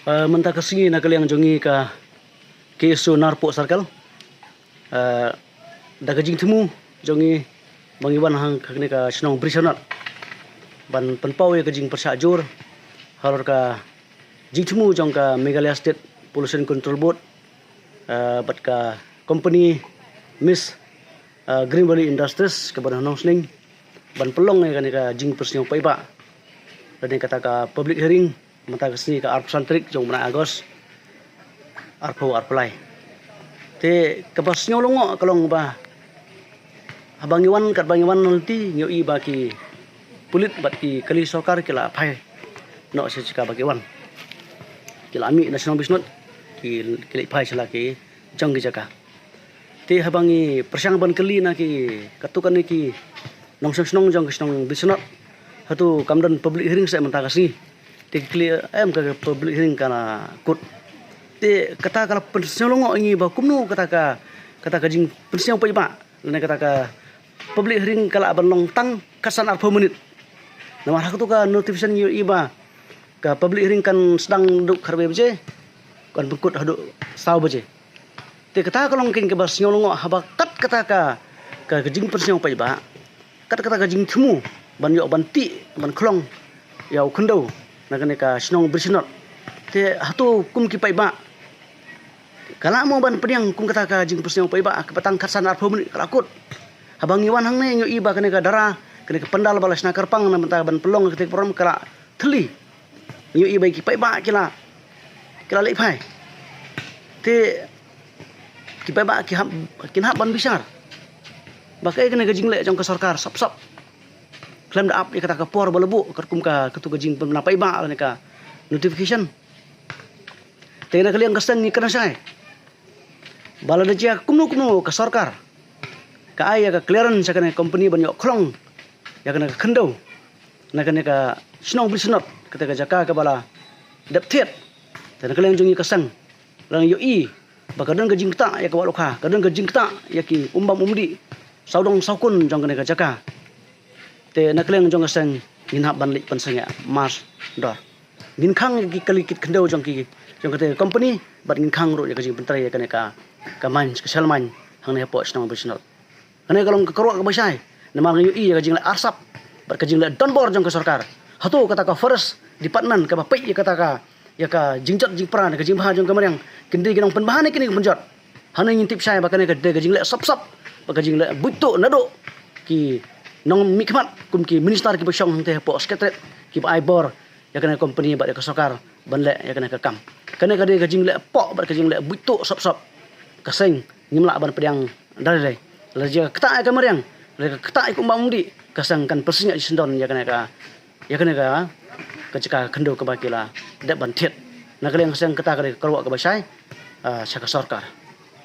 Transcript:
Mentah kesingi nak kalian jongi ka KSO Narpok Circle. Dah kejing temu jongi bangiwan hang kini ka senong brisanat. Ban penpau ya kejing persajur halor ka jing temu jong ka Meghalaya State Pollution Control Board. Bat ka company Miss Green Valley Industries ke badan nong sning. Ban pelong ya kini ka jing persnyong paiba. Dan kata ka public hearing mata kesini ke arp santrik jong mana Agos arpo arpelai te kebasnya longo kalong ba abangiwan kat bangiwan nanti nyoi baki pulit baki kali sokar kila pai no secika bagiwan kila ami national business ki kila pai sila ki jong ki jaka te habangi persyang ban kali na ki katukan ki nong senong jong senong business hatu kamdan public hearing saya mata kasih clear ke public hearing kana kut te kata kala pensiong longo ingi ba kumnu kata ka jing pensiong pa iba ne kata ka public hearing kala ban long tang kasan arpo menit nama hak tu ka notification yu iba ka public hearing kan sedang duk karbe beje kan bengkut hadu saw beje te kata kalong kin ke ba siong longo haba kat kata ka jing pensiong pa iba kat kata ka jing themu ban yo ban ti ban klong yau khendau nak ka senong bersenot te hatu kum ki paiba kala mo ban pediang kum kata ka jing persnyong paiba ke petang katsan arpo menit kalakut habang iwan hang ne nyo iba kene ka dara kene ka pendal balas na karpang na menta ban pelong ketik program kala teli nyo iba ki paiba kila lei pai te ki paiba ki hab ban bisar bakai kene ka jing le jong ka sarkar sap klaim da up kata ka por balebu kerkum ka ketu ka jing pemna paiba ne ka notification tena kalian kasang ni kana sai bala da jia kumnu ka sarkar ka aya ka clearance sa kana company banyo klong ya kana ka khendau na kana ka snong bisnot kata ka jaka ka bala daptet tena kalian jungi kasang lang yo i bakadon ka jing ta ya ka walokha kadon ka jing ta ya ki umbam umdi saudong saukun jong kana ka jaka te nakleng jong asang ginhap ban lik pansanya mas dor gin khang ki kalikit khendau jong kate company bat gin khang ro ya kajing pentrai ya kane ka man ka salman hang ne po snong business kane kalong ka karo ka basai namal ngi i ya kajing la arsap bat kajing la donbor jong ka sarkar hatu kata ka forest department ka bapai ya kata ka jingjot jing pran ka jing bha jong ka mariang kindi ginong penbahan kini penjot hang ngintip sai ba kane ka de kajing la sap ba kajing la buto nado ki nong mikmat kum ki minister ki basong te po sekretariat ki ba bor ya kana company ba ka sokar banle ya kana ka kam kana ka de ka jing le po ba ka jing le buto sop kaseng ngimla ban pediang dare la je kata ka mariang le ka kata ku mamdi kasang kan persinya sendon ya kana ka cika kendo ka bakila de ban thiet na ka leng kasang kata ka kalwa ka basai sa ka sarkar